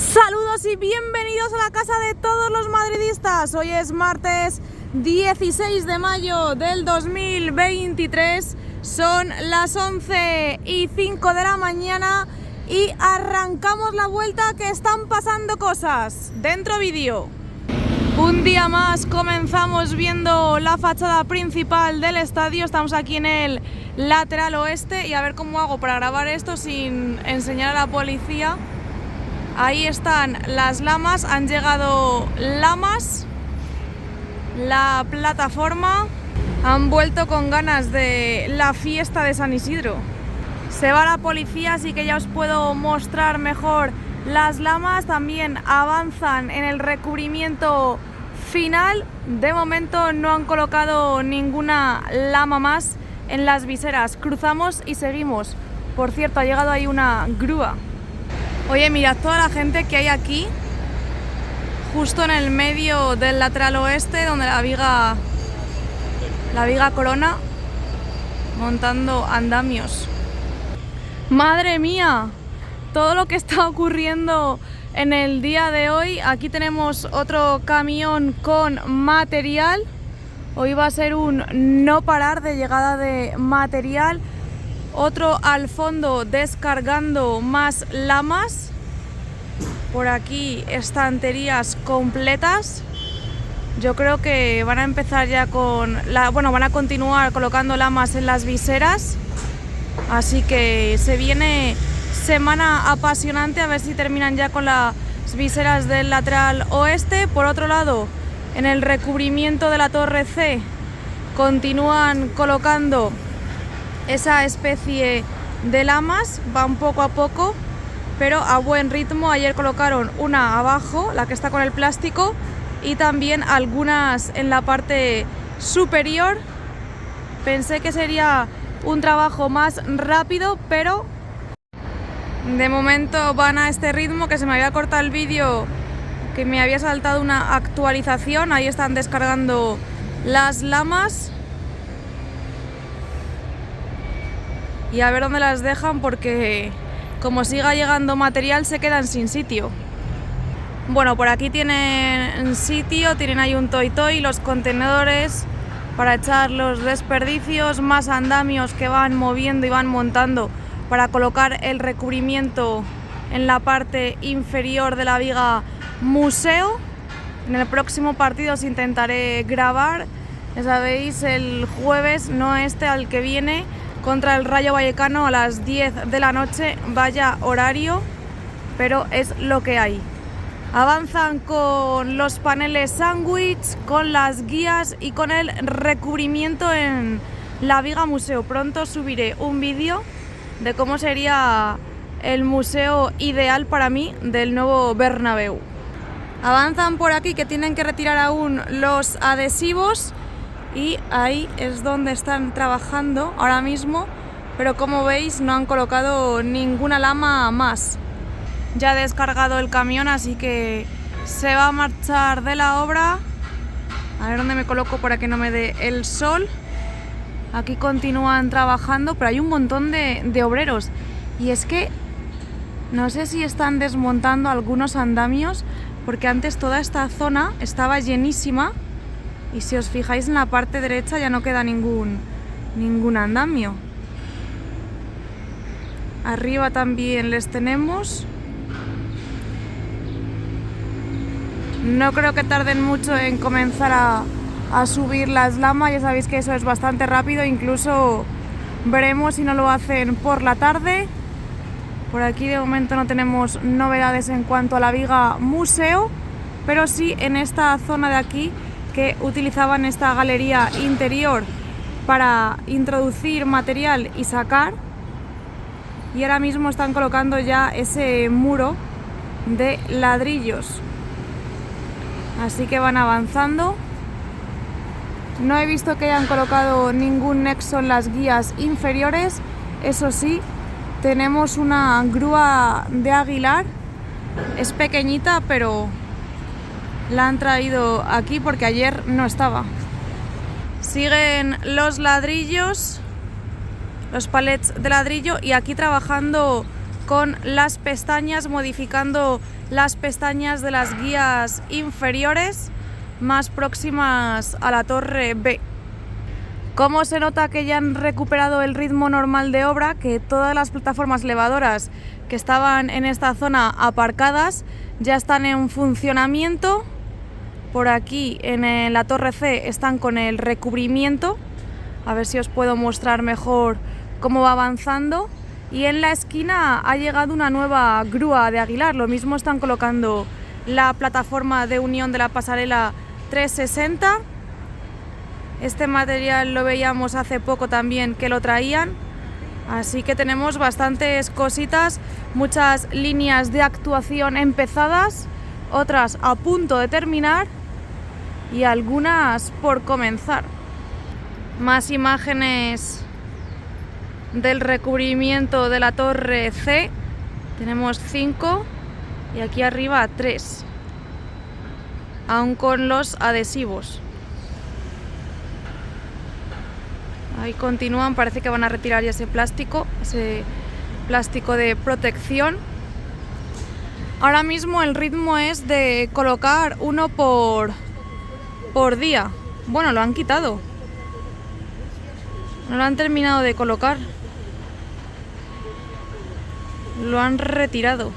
Saludos y bienvenidos a la casa de todos los madridistas. Hoy es martes 16 de mayo del 2023. Son las 11:05 de la mañana y arrancamos la vuelta, que están pasando cosas. Dentro vídeo. Un día más comenzamos viendo la fachada principal del estadio. Estamos aquí en el lateral oeste y a ver cómo hago para grabar esto sin enseñar a la policía. Ahí están las lamas, han llegado lamas, la plataforma, han vuelto con ganas de la fiesta de San Isidro. Se va la policía, así que ya os puedo mostrar mejor las lamas. También avanzan en el recubrimiento final. De momento no han colocado ninguna lama más en las viseras. Cruzamos y seguimos. Por cierto, ha llegado ahí una grúa. Oye, mirad toda la gente que hay aquí, justo en el medio del lateral oeste, donde la viga corona, montando andamios. ¡Madre mía! Todo lo que está ocurriendo en el día de hoy. Aquí tenemos otro camión con material. Hoy va a ser un no parar de llegada de material. Otro al fondo descargando más lamas. Por aquí estanterías completas. Yo creo que van a empezar ya con van a continuar colocando lamas en las viseras. Así que se viene semana apasionante, a ver si terminan ya con las viseras del lateral oeste. Por otro lado, en el recubrimiento de la torre C continúan colocando esa especie de lamas, van poco a poco, pero a buen ritmo. Ayer colocaron una abajo, la que está con el plástico, y también algunas en la parte superior. Pensé que sería un trabajo más rápido, pero de momento van a este ritmo, que se me había cortado el vídeo, que me había saltado una actualización. Ahí están descargando las lamas. Y a ver dónde las dejan, porque como siga llegando material se quedan sin sitio. Bueno, por aquí tienen sitio, tienen ahí un toy, los contenedores para echar los desperdicios, más andamios que van moviendo y van montando para colocar el recubrimiento en la parte inferior de la viga museo. En el próximo partido os intentaré grabar, ya sabéis, el jueves, no este, al que viene, contra el Rayo Vallecano a las 10 de la noche. Vaya horario, pero es lo que hay. Avanzan con los paneles sándwich, con las guías y con el recubrimiento en la viga museo. Pronto subiré un vídeo de cómo sería el museo ideal para mí del nuevo Bernabéu. Avanzan por aquí, que tienen que retirar aún los adhesivos, y ahí es donde están trabajando ahora mismo, pero como veis no han colocado ninguna lama más. Ya ha descargado el camión, así que se va a marchar de la obra. A ver dónde me coloco para que no me dé el sol. Aquí continúan trabajando, pero hay un montón de obreros. Y es que no sé si están desmontando algunos andamios, porque antes toda esta zona estaba llenísima. Y si os fijáis, en la parte derecha ya no queda ningún andamio. Arriba también les tenemos. No creo que tarden mucho en comenzar a subir las lamas. Ya sabéis que eso es bastante rápido. Incluso veremos si no lo hacen por la tarde. Por aquí de momento no tenemos novedades en cuanto a la viga museo, pero sí en esta zona de aquí, que utilizaban esta galería interior para introducir material y sacar, y ahora mismo están colocando ya ese muro de ladrillos, así que van avanzando. No he visto que hayan colocado ningún nexo en las guías inferiores. Eso sí, tenemos una grúa de Aguilar, es pequeñita, pero la han traído aquí porque ayer no estaba. Siguen los ladrillos, los palets de ladrillo, y aquí trabajando con las pestañas, modificando las pestañas de las guías inferiores más próximas a la torre B. ¿Cómo se nota que ya han recuperado el ritmo normal de obra? Que todas las plataformas elevadoras que estaban en esta zona aparcadas ya están en funcionamiento. Por aquí en la torre C están con el recubrimiento. A ver si os puedo mostrar mejor cómo va avanzando. Y en la esquina ha llegado una nueva grúa de Aguilar. Lo mismo están colocando la plataforma de unión de la pasarela 360. Este material lo veíamos hace poco también que lo traían. Así que tenemos bastantes cositas, muchas líneas de actuación empezadas, otras a punto de terminar y algunas por comenzar. Más imágenes del recubrimiento de la torre C. Tenemos 5 y aquí arriba 3, aún con los adhesivos. Ahí continúan, parece que van a retirar ya ese plástico de protección. Ahora mismo el ritmo es de colocar uno por día. Bueno, lo han quitado. No lo han terminado de colocar. Lo han retirado.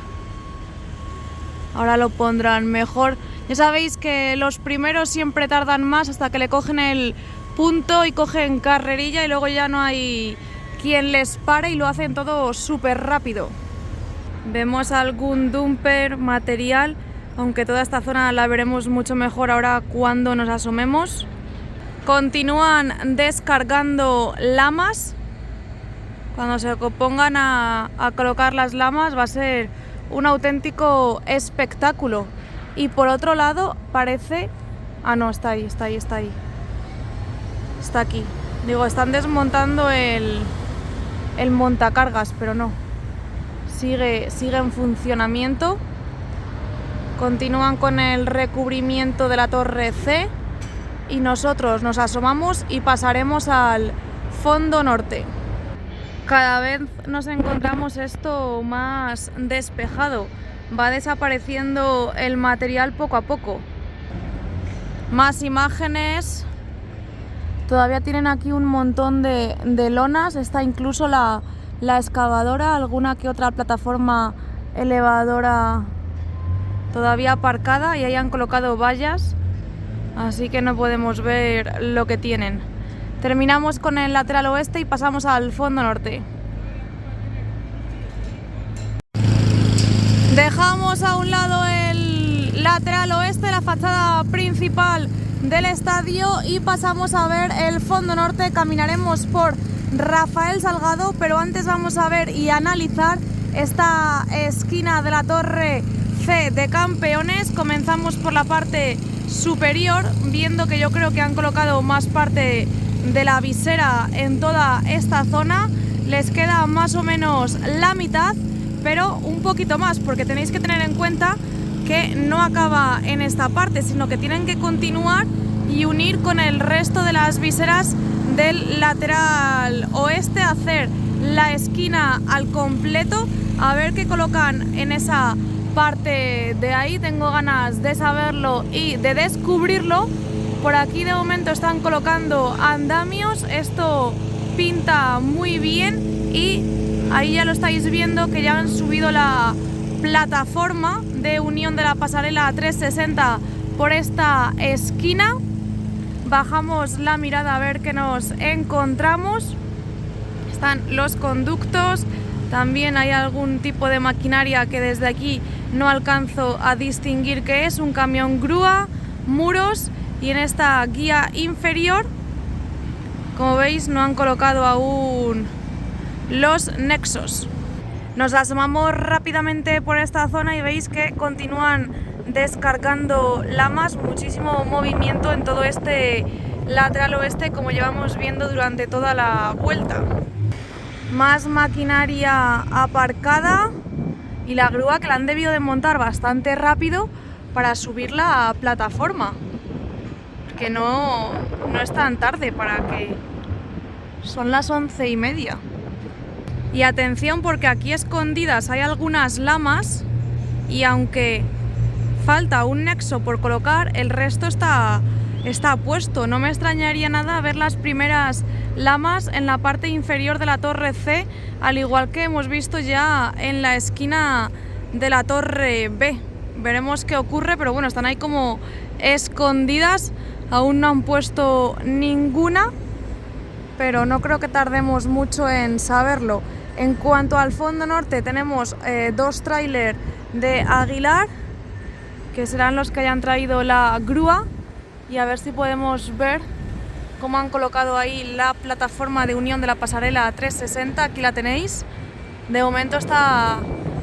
Ahora lo pondrán mejor. Ya sabéis que los primeros siempre tardan más hasta que le cogen el punto y cogen carrerilla y luego ya no hay quien les pare y lo hacen todo súper rápido. Vemos algún dumper material, aunque toda esta zona la veremos mucho mejor ahora cuando nos asomemos. Continúan descargando lamas. Cuando se pongan a colocar las lamas va a ser un auténtico espectáculo. Y por otro lado parece... Ah, no, está ahí. Está aquí. Digo, están desmontando el montacargas, pero no. Sigue en funcionamiento. Continúan con el recubrimiento de la torre C y nosotros nos asomamos y pasaremos al fondo norte. Cada vez nos encontramos esto más despejado. Va desapareciendo el material poco a poco. Más imágenes. Todavía tienen aquí un montón de lonas. Está incluso la excavadora, alguna que otra plataforma elevadora todavía aparcada y ahí han colocado vallas. Así que no podemos ver lo que tienen. Terminamos con el lateral oeste y pasamos al fondo norte. Dejamos a un lado el lateral oeste, la fachada principal del estadio, y pasamos a ver el fondo norte. Caminaremos por Rafael Salgado, pero antes vamos a ver y analizar esta esquina de la torre C de Campeones. Comenzamos por la parte superior, viendo que yo creo que han colocado más parte de la visera en toda esta zona. Les queda más o menos la mitad, pero un poquito más, porque tenéis que tener en cuenta que no acaba en esta parte, sino que tienen que continuar y unir con el resto de las viseras del lateral oeste, hacer la esquina al completo. A ver qué colocan en esa parte de ahí, tengo ganas de saberlo y de descubrirlo. Por aquí de momento están colocando andamios, esto pinta muy bien, y ahí ya lo estáis viendo que ya han subido la plataforma de unión de la pasarela 360 por esta esquina. Bajamos la mirada a ver qué nos encontramos. Están los conductos, también hay algún tipo de maquinaria que desde aquí no alcanzo a distinguir qué es, un camión grúa, muros, y en esta guía inferior, como veis, no han colocado aún los nexos. Nos asomamos rápidamente por esta zona y veis que continúan descargando lamas, muchísimo movimiento en todo este lateral oeste, como llevamos viendo durante toda la vuelta. Más maquinaria aparcada y la grúa que la han debido de montar bastante rápido para subir la plataforma, que no es tan tarde, para que son las 11:30. Y atención, porque aquí escondidas hay algunas lamas y aunque falta un nexo por colocar, el resto está puesto. No me extrañaría nada ver las primeras lamas en la parte inferior de la torre C, al igual que hemos visto ya en la esquina de la torre B. Veremos qué ocurre, pero bueno, están ahí como escondidas. Aún no han puesto ninguna, pero no creo que tardemos mucho en saberlo. En cuanto al fondo norte, tenemos 2 tráiler de Aguilar, que serán los que hayan traído la grúa, y a ver si podemos ver cómo han colocado ahí la plataforma de unión de la pasarela 360. Aquí la tenéis. De momento está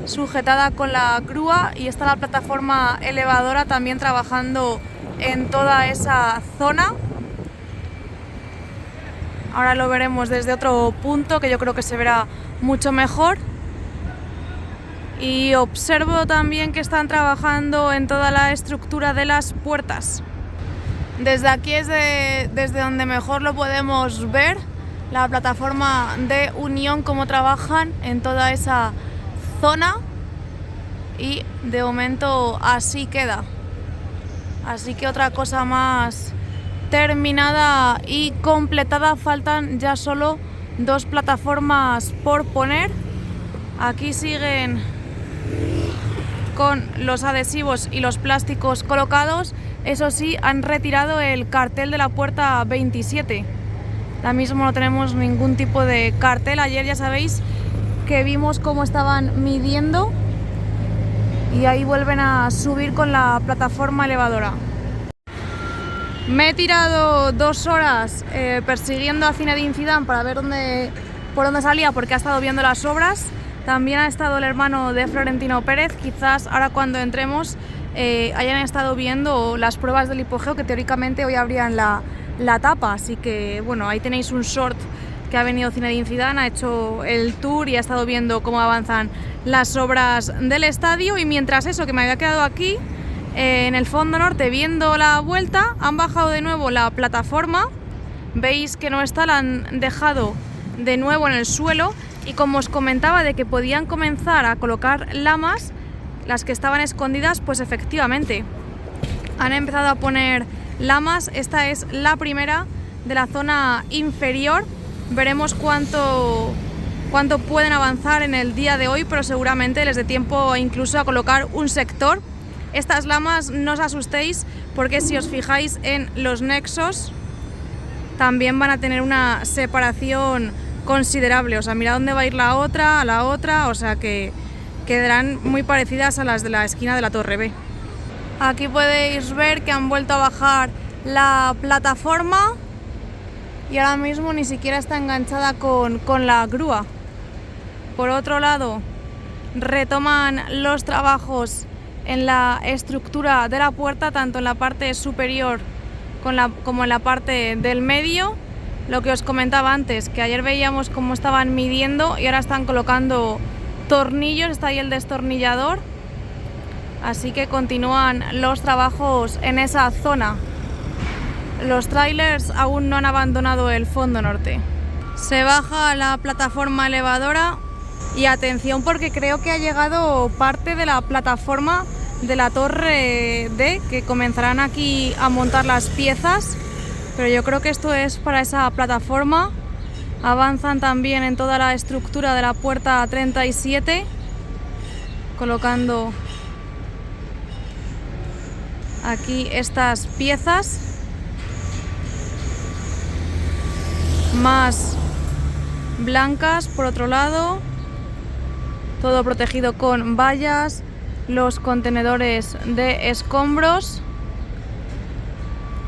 sujetada con la grúa y está la plataforma elevadora también trabajando en toda esa zona. Ahora lo veremos desde otro punto, que yo creo que se verá mucho mejor. Y observo también que están trabajando en toda la estructura de las puertas. Desde aquí es desde donde mejor lo podemos ver, la plataforma de unión, cómo trabajan en toda esa zona, y de momento así queda. Así que otra cosa más terminada y completada. Faltan ya solo 2 plataformas por poner. Aquí siguen con los adhesivos y los plásticos colocados. Eso sí, han retirado el cartel de la puerta 27. Ahora mismo no tenemos ningún tipo de cartel. Ayer ya sabéis que vimos cómo estaban midiendo y ahí vuelven a subir con la plataforma elevadora. Me he tirado 2 horas persiguiendo a Zinedine Zidane para ver por dónde salía, porque ha estado viendo las obras. También ha estado el hermano de Florentino Pérez. Quizás ahora cuando entremos hayan estado viendo las pruebas del hipogeo, que teóricamente hoy abrían la tapa. Así que bueno, ahí tenéis un short que ha venido Zinedine Zidane, ha hecho el tour y ha estado viendo cómo avanzan las obras del estadio. Y mientras eso, que me había quedado aquí en el fondo norte viendo la vuelta, han bajado de nuevo la plataforma. Veis que no está, la han dejado de nuevo en el suelo. Y como os comentaba de que podían comenzar a colocar lamas, las que estaban escondidas, pues efectivamente han empezado a poner lamas. Esta es la primera de la zona inferior. Veremos cuánto pueden avanzar en el día de hoy, pero seguramente les dé tiempo incluso a colocar un sector. Estas lamas, no os asustéis, porque si os fijáis en los nexos también van a tener una separación considerable. O sea, mira dónde va a ir la otra, a la otra, o sea que quedarán muy parecidas a las de la esquina de la torre B. Aquí podéis ver que han vuelto a bajar la plataforma y ahora mismo ni siquiera está enganchada con la grúa. Por otro lado, retoman los trabajos en la estructura de la puerta, tanto en la parte superior como en la parte del medio. Lo que os comentaba antes, que ayer veíamos cómo estaban midiendo y ahora están colocando tornillos. Está ahí el destornillador. Así que continúan los trabajos en esa zona. Los trailers aún no han abandonado el fondo norte. Se baja la plataforma elevadora y atención, porque creo que ha llegado parte de la plataforma de la torre D, que comenzarán aquí a montar las piezas. Pero yo creo que esto es para esa plataforma. Avanzan también en toda la estructura de la puerta 37, colocando aquí estas piezas. Más blancas por otro lado. Todo protegido con vallas. Los contenedores de escombros.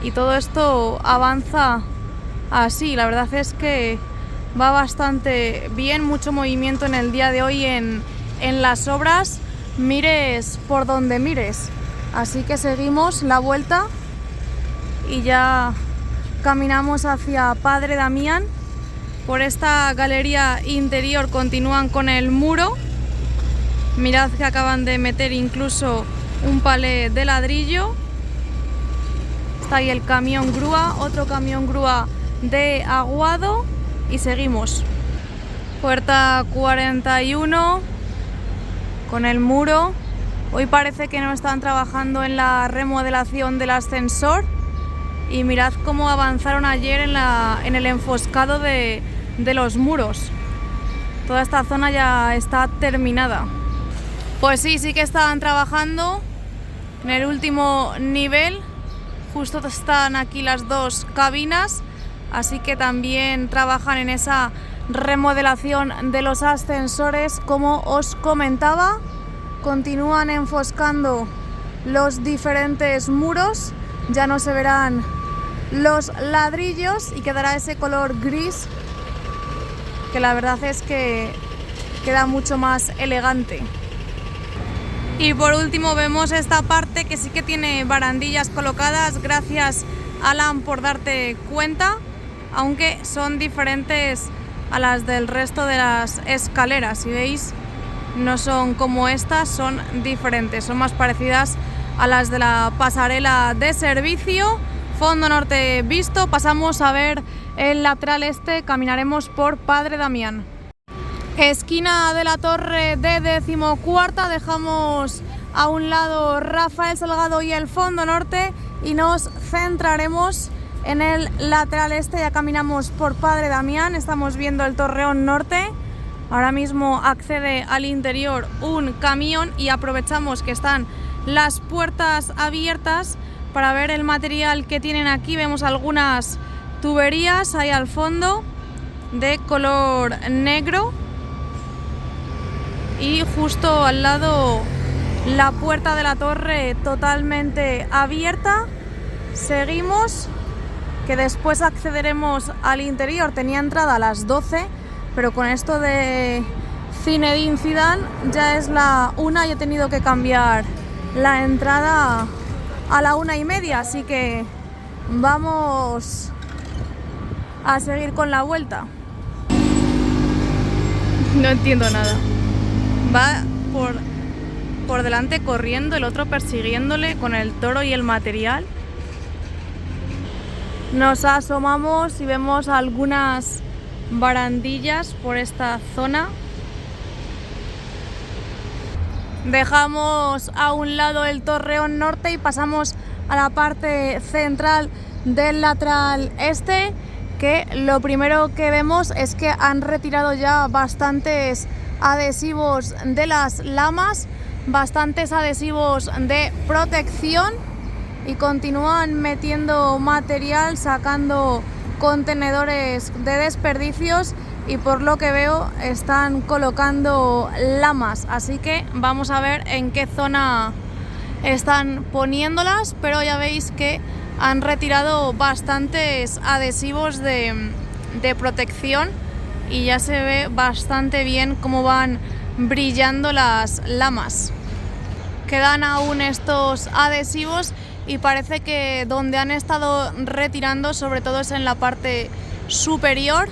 Y todo esto avanza así. La verdad es que va bastante bien, mucho movimiento en el día de hoy en las obras, mires por donde mires. Así que seguimos la vuelta y ya caminamos hacia Padre Damián. Por esta galería interior continúan con el muro. Mirad que acaban de meter incluso un palé de ladrillo. Está ahí el camión grúa, otro camión grúa de aguado y seguimos. Puerta 41 con el muro. Hoy parece que no están trabajando en la remodelación del ascensor. Y mirad cómo avanzaron ayer en el enfoscado de los muros. Toda esta zona ya está terminada. Pues sí que estaban trabajando en el último nivel. Justo están aquí las dos cabinas, así que también trabajan en esa remodelación de los ascensores. Como os comentaba, continúan enfoscando los diferentes muros. Ya no se verán los ladrillos y quedará ese color gris, que la verdad es que queda mucho más elegante. Y por último vemos esta parte que sí que tiene barandillas colocadas. Gracias, Alan, por darte cuenta, aunque son diferentes a las del resto de las escaleras. Si veis, no son como estas, son diferentes, son más parecidas a las de la pasarela de servicio. Fondo norte visto, pasamos a ver el lateral este, caminaremos por Padre Damián. Esquina de la torre de 14ª, dejamos a un lado Rafael Salgado y el fondo norte y nos centraremos en el lateral este. Ya caminamos por Padre Damián, estamos viendo el Torreón Norte. Ahora mismo accede al interior un camión y aprovechamos que están las puertas abiertas para ver el material que tienen aquí. Vemos algunas tuberías ahí al fondo de color negro y justo al lado la puerta de la torre totalmente abierta. Seguimos, que después accederemos al interior. Tenía entrada a las 12, pero con esto de Zinedine Zidane ya es la 1 y he tenido que cambiar la entrada a la 1:30, así que vamos a seguir con la vuelta. No entiendo nada. Va por delante corriendo, el otro persiguiéndole con el toro y el material. Nos asomamos y vemos algunas barandillas por esta zona. Dejamos a un lado el Torreón Norte y pasamos a la parte central del lateral este, que lo primero que vemos es que han retirado ya bastantes adhesivos de las lamas, bastantes adhesivos de protección y continúan metiendo material, sacando contenedores de desperdicios y por lo que veo están colocando lamas, así que vamos a ver en qué zona están poniéndolas, pero ya veis que han retirado bastantes adhesivos de protección y ya se ve bastante bien cómo van brillando las lamas. Quedan aún estos adhesivos y parece que donde han estado retirando sobre todo es en la parte superior,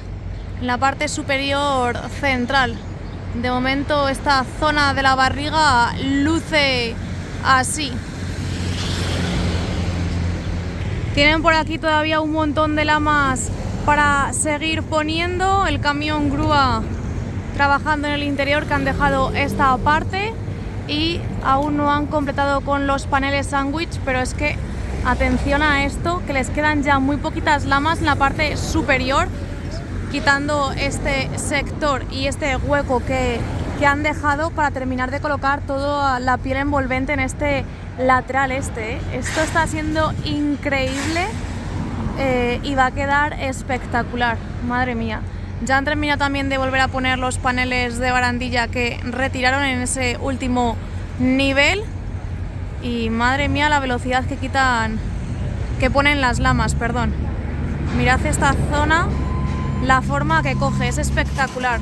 central. De momento esta zona de la barriga luce así. Tienen por aquí todavía un montón de lamas para seguir poniendo. El camión grúa trabajando en el interior, que han dejado esta parte y aún no han completado con los paneles sándwich, pero es que atención a esto, que les quedan ya muy poquitas lamas en la parte superior, quitando este sector y este hueco que han dejado para terminar de colocar toda la piel envolvente en este lateral este. Esto está siendo increíble y va a quedar espectacular, madre mía. Ya han terminado también de volver a poner los paneles de barandilla que retiraron en ese último nivel y madre mía la velocidad que ponen las lamas, perdón. Mirad esta zona, la forma que coge, es espectacular.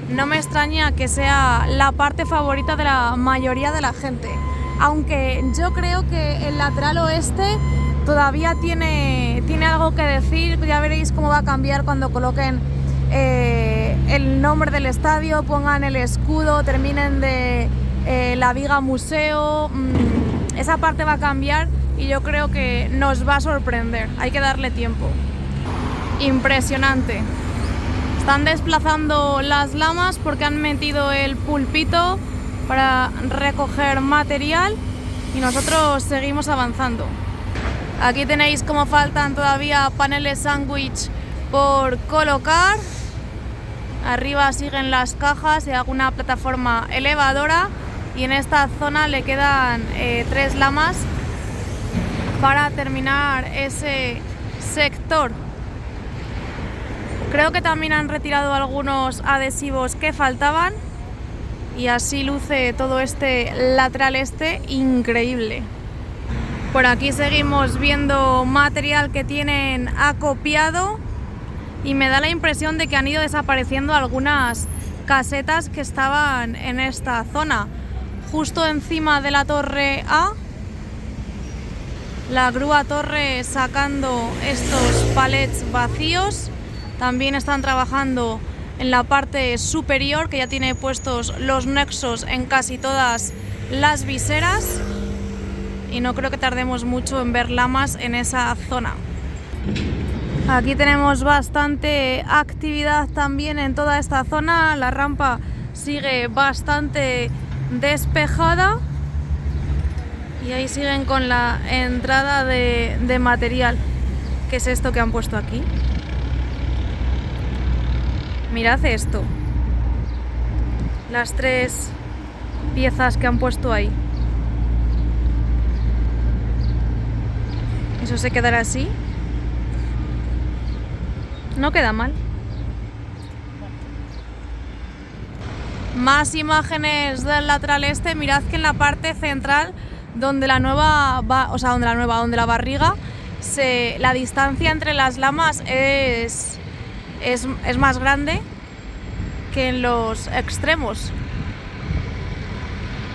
No me extraña que sea la parte favorita de la mayoría de la gente, aunque yo creo que el lateral oeste todavía tiene algo que decir. Ya veréis cómo va a cambiar cuando coloquen el nombre del estadio, pongan el escudo, terminen de la viga museo. Esa parte va a cambiar y yo creo que nos va a sorprender. Hay que darle tiempo. Impresionante. Están desplazando las lamas porque han metido el pulpito para recoger material y nosotros seguimos avanzando. Aquí tenéis cómo faltan todavía paneles sándwich por colocar. Arriba siguen las cajas y alguna plataforma elevadora, y en esta zona le quedan 3 lamas para terminar ese sector. Creo que también han retirado algunos adhesivos que faltaban y así luce todo este lateral este increíble. Por aquí seguimos viendo material que tienen acopiado y me da la impresión de que han ido desapareciendo algunas casetas que estaban en esta zona. Justo encima de la torre A, la grúa torre sacando estos palets vacíos. También están trabajando en la parte superior, que ya tiene puestos los nexos en casi todas las viseras, y no creo que tardemos mucho en ver lamas en esa zona. Aquí tenemos bastante actividad también en toda esta zona. La rampa sigue bastante despejada y ahí siguen con la entrada de material. ¿Qué es esto que han puesto aquí? Mirad esto, las 3 piezas que han puesto ahí. ¿Eso se quedará así? No queda mal. Más imágenes del lateral este. Mirad que en la parte central, donde la barriga, la distancia entre las lamas es más grande que en los extremos.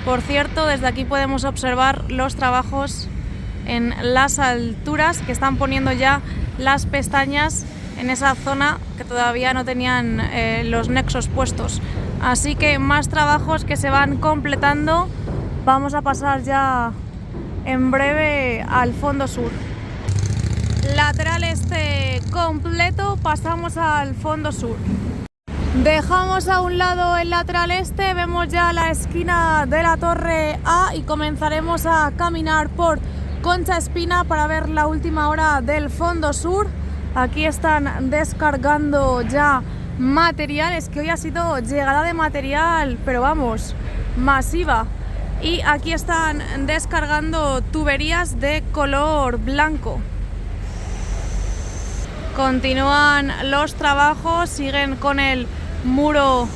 Por cierto, desde aquí podemos observar los trabajos en las alturas, que están poniendo ya las pestañas en esa zona que todavía no tenían los nexos puestos. Así que más trabajos que se van completando. Vamos a pasar ya en breve al fondo sur. Lateral este completo, pasamos al fondo sur. Dejamos a un lado el lateral este, vemos ya la esquina de la torre A y comenzaremos a caminar por Concha Espina para ver la última hora del fondo sur. Aquí están descargando ya material. Es que hoy ha sido llegada de material, pero vamos, masiva. Y aquí están descargando tuberías de color blanco. Continúan los trabajos, siguen con el muro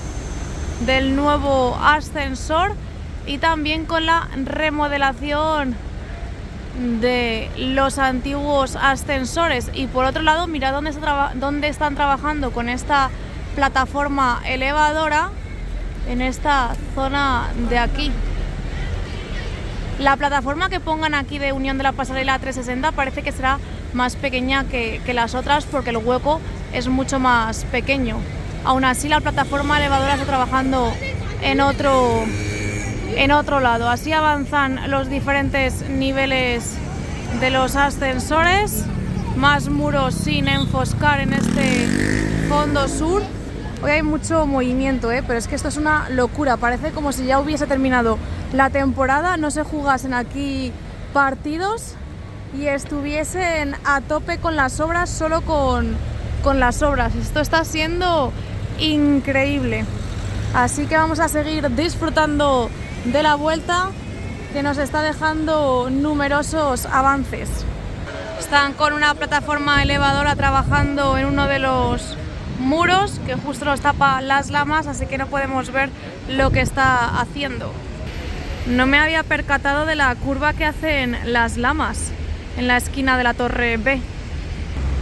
del nuevo ascensor y también con la remodelación de los antiguos ascensores. Y por otro lado, mirad dónde están trabajando con esta plataforma elevadora, en esta zona de aquí. La plataforma que pongan aquí de unión de la pasarela 360 parece que será más pequeña que las otras, porque el hueco es mucho más pequeño. Aún así, la plataforma elevadora está trabajando en otro lado. Así avanzan los diferentes niveles de los ascensores. Más muros sin enfoscar en este fondo sur. Hoy hay mucho movimiento, pero es que esto es una locura. Parece como si ya hubiese terminado la temporada, no se jugasen aquí partidos y estuviesen a tope con las obras, solo con las obras. Esto está siendo increíble. Así que vamos a seguir disfrutando de la vuelta, que nos está dejando numerosos avances. Están con una plataforma elevadora trabajando en uno de los muros que justo nos tapa las lamas, así que no podemos ver lo que está haciendo. No me había percatado de la curva que hacen las lamas en la esquina de la torre B.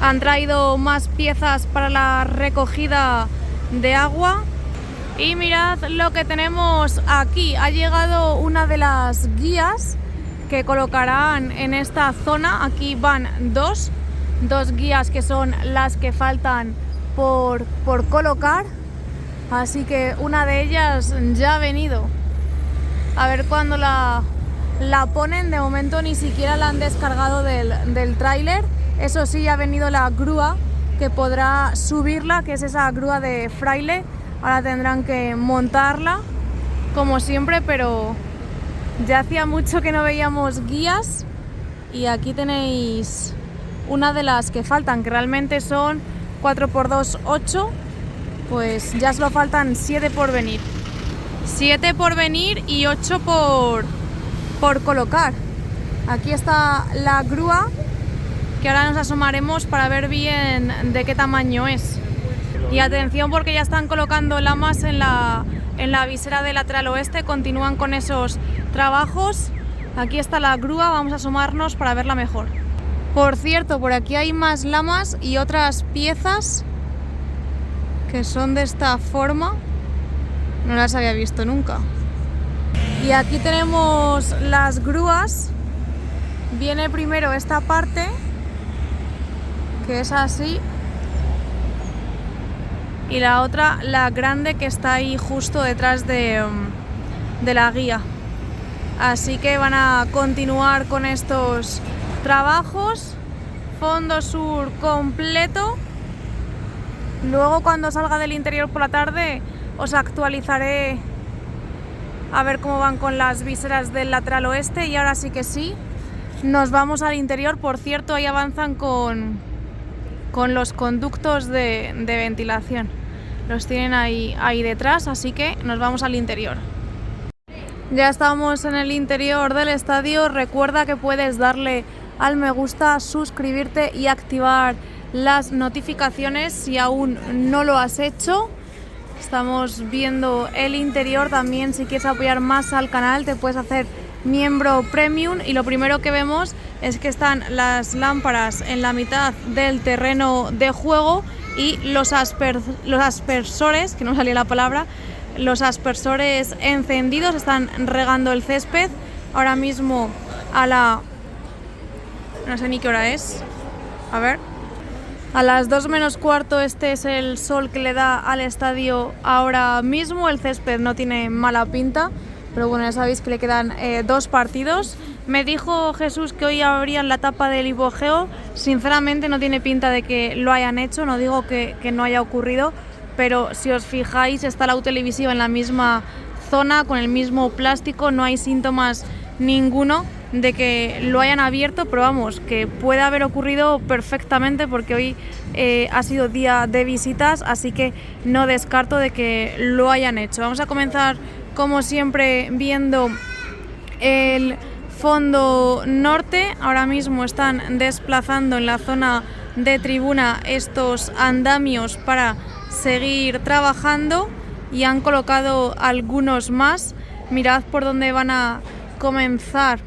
Han traído más piezas para la recogida de agua. Y mirad lo que tenemos aquí. Ha llegado una de las guías que colocarán en esta zona. Aquí van dos guías que son las que faltan por colocar. Así que una de ellas ya ha venido. A ver cuándo la ponen. De momento ni siquiera la han descargado del tráiler. Eso sí, ha venido la grúa que podrá subirla, que es esa grúa de Fraile. Ahora tendrán que montarla, como siempre, pero ya hacía mucho que no veíamos guías y aquí tenéis una de las que faltan, que realmente son 4×2, 8, pues ya solo faltan 7 por venir. 7 por venir y 8 por colocar. Aquí está la grúa, que ahora nos asomaremos para ver bien de qué tamaño es. Y atención, porque ya están colocando lamas en la visera del lateral oeste, continúan con esos trabajos. Aquí está la grúa, vamos a asomarnos para verla mejor. Por cierto, por aquí hay más lamas y otras piezas que son de esta forma. No las había visto nunca. Y aquí tenemos las grúas. Viene primero esta parte, que es así, y la otra, la grande, que está ahí justo detrás de la guía. Así que van a continuar con estos trabajos. Fondo sur completo. Luego, cuando salga del interior por la tarde, os actualizaré a ver cómo van con las viseras del lateral oeste. Y ahora sí que sí, nos vamos al interior. Por cierto, ahí avanzan con los conductos de ventilación. Los tienen ahí detrás, así que nos vamos al interior. Ya estamos en el interior del estadio. Recuerda que puedes darle al me gusta, suscribirte y activar las notificaciones si aún no lo has hecho. Estamos viendo el interior. También, si quieres apoyar más al canal, te puedes hacer miembro premium, y lo primero que vemos es que están las lámparas en la mitad del terreno de juego y los aspersores, que no salía la palabra, los aspersores encendidos. Están regando el césped ahora mismo no sé ni qué hora es, a ver, a las 2:15. Este es el sol que le da al estadio ahora mismo. El césped no tiene mala pinta, pero bueno, ya sabéis que le quedan 2 partidos. Me dijo Jesús que hoy abrían la tapa del hipogeo. Sinceramente no tiene pinta de que lo hayan hecho, no digo que no haya ocurrido, pero si os fijáis está la U televisiva en la misma zona, con el mismo plástico, no hay síntomas ninguno de que lo hayan abierto, pero vamos, que puede haber ocurrido perfectamente, porque hoy ha sido día de visitas, así que no descarto de que lo hayan hecho. Vamos a comenzar, como siempre, viendo el fondo norte. Ahora mismo están desplazando en la zona de tribuna estos andamios para seguir trabajando, y han colocado algunos más. Mirad por dónde van a comenzar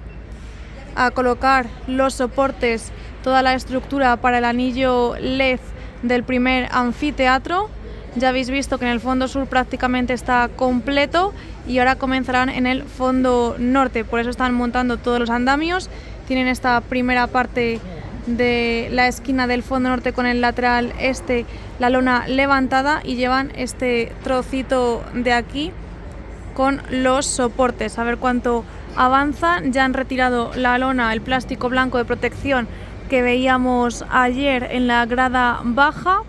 a colocar los soportes, toda la estructura para el anillo LED del primer anfiteatro. Ya habéis visto que en el fondo sur prácticamente está completo, y ahora comenzarán en el fondo norte. Por eso están montando todos los andamios. Tienen esta primera parte de la esquina del fondo norte con el lateral este, la lona levantada, y llevan este trocito de aquí con los soportes. A ver cuánto avanzan. Ya han retirado la lona, el plástico blanco de protección que veíamos ayer en la grada baja,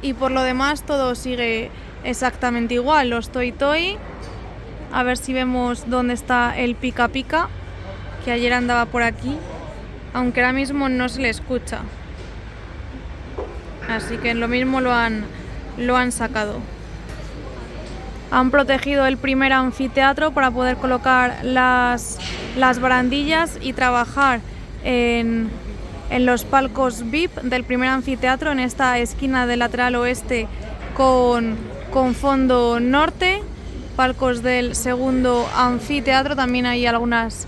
y por lo demás todo sigue exactamente igual. Los toy, a ver si vemos dónde está el pica pica, que ayer andaba por aquí, aunque ahora mismo no se le escucha, así que lo mismo lo han sacado. Han protegido el primer anfiteatro para poder colocar las barandillas y trabajar en los palcos VIP del primer anfiteatro, en esta esquina del lateral oeste con fondo norte. Palcos del segundo anfiteatro, también hay algunas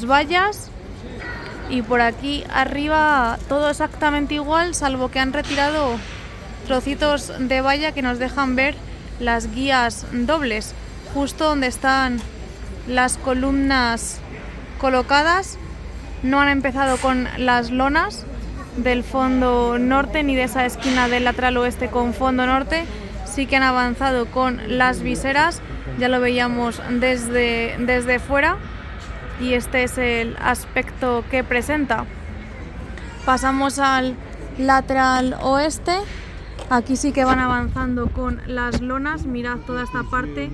vallas, y por aquí arriba todo exactamente igual, salvo que han retirado trocitos de valla que nos dejan ver las guías dobles, justo donde están las columnas colocadas. No han empezado con las lonas del fondo norte ni de esa esquina del lateral oeste con fondo norte. Sí que han avanzado con las viseras, ya lo veíamos desde fuera, y este es el aspecto que presenta. Pasamos al lateral oeste. Aquí sí que van avanzando con las lonas. Mirad toda esta parte,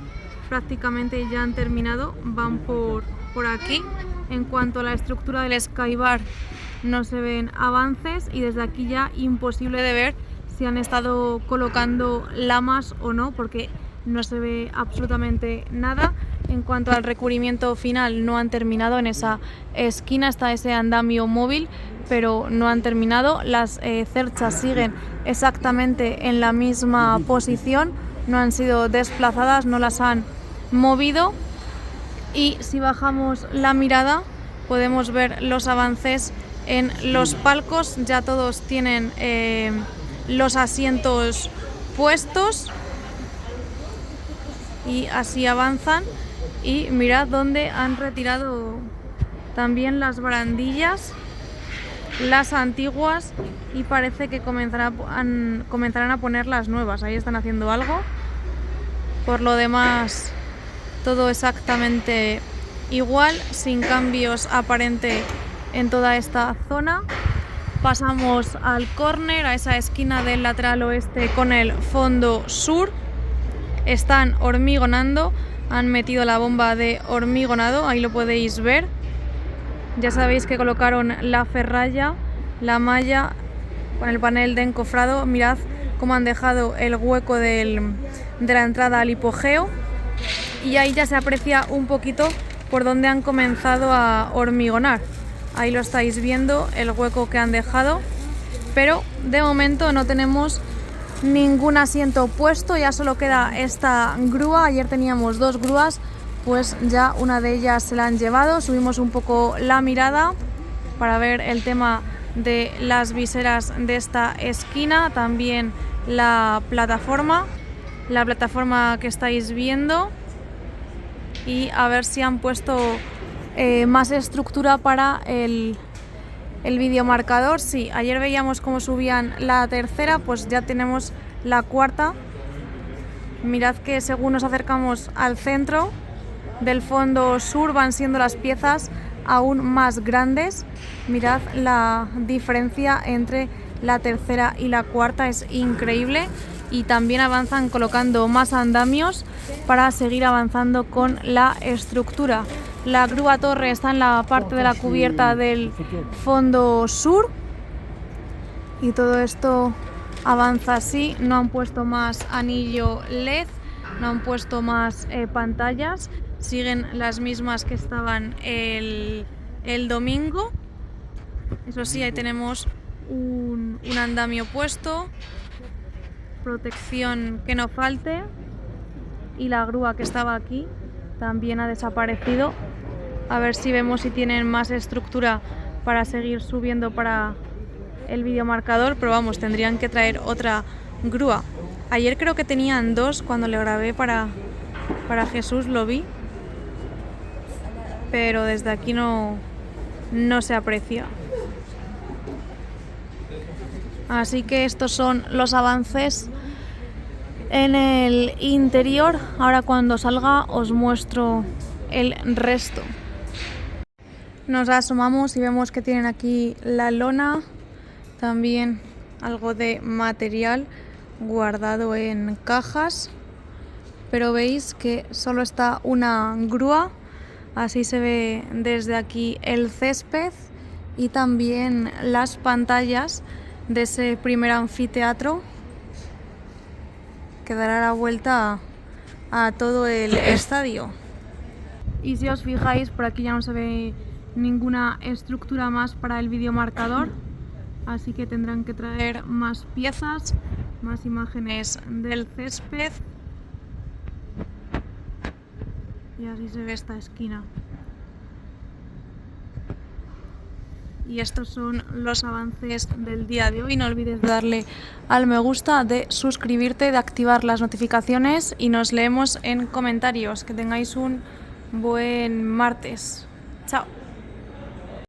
prácticamente ya han terminado, van por aquí. En cuanto a la estructura del Skybar, no se ven avances y desde aquí ya imposible de ver si han estado colocando lamas o no, porque no se ve absolutamente nada. En cuanto al recubrimiento final, no han terminado. En esa esquina está ese andamio móvil, pero no han terminado. Las cerchas siguen exactamente en la misma posición, no han sido desplazadas, no las han movido. Y si bajamos la mirada podemos ver los avances en los palcos. Ya todos tienen los asientos puestos y así avanzan. Y mirad dónde han retirado también las barandillas, las antiguas, y parece que comenzarán a poner las nuevas. Ahí están haciendo algo. Por lo demás, todo exactamente igual, sin cambios aparentes en toda esta zona. Pasamos al córner, a esa esquina del lateral oeste con el fondo sur. Están hormigonando, han metido la bomba de hormigonado, ahí lo podéis ver. Ya sabéis que colocaron la ferralla, la malla con el panel de encofrado. Mirad cómo han dejado el hueco de la entrada al hipogeo, y ahí ya se aprecia un poquito por donde han comenzado a hormigonar. Ahí lo estáis viendo, el hueco que han dejado, pero de momento no tenemos ningún asiento puesto, ya solo queda esta grúa. Ayer teníamos 2 grúas, pues ya una de ellas se la han llevado. Subimos un poco la mirada para ver el tema de las viseras de esta esquina, también la plataforma que estáis viendo, y a ver si han puesto más estructura para el videomarcador. Sí, ayer veíamos cómo subían la tercera, pues ya tenemos la cuarta. Mirad que según nos acercamos al centro del fondo sur van siendo las piezas aún más grandes. Mirad la diferencia entre la tercera y la cuarta, es increíble. Y también avanzan colocando más andamios para seguir avanzando con la estructura. La grúa torre está en la parte de la cubierta del fondo sur y todo esto avanza así. No han puesto más anillo LED, no han puesto más pantallas, siguen las mismas que estaban el domingo. Eso sí, ahí tenemos un andamio puesto, protección que no falte, y la grúa que estaba aquí también ha desaparecido. A ver si vemos si tienen más estructura para seguir subiendo para el videomarcador, pero vamos, tendrían que traer otra grúa. Ayer creo que tenían 2, cuando le grabé para Jesús lo vi, pero desde aquí no se aprecia. Así que estos son los avances en el interior. Ahora cuando salga os muestro el resto. Nos asomamos y vemos que tienen aquí la lona, también algo de material guardado en cajas, pero veis que solo está una grúa. Así se ve desde aquí el césped y también las pantallas de ese primer anfiteatro que dará la vuelta a todo el estadio. Y si os fijáis, por aquí ya no se ve ninguna estructura más para el videomarcador, así que tendrán que traer más piezas, más imágenes del césped. Y así se ve esta esquina. Y estos son los avances del día de hoy. No olvides darle al me gusta, de suscribirte, de activar las notificaciones, y nos leemos en comentarios. Que tengáis un buen martes. Chao.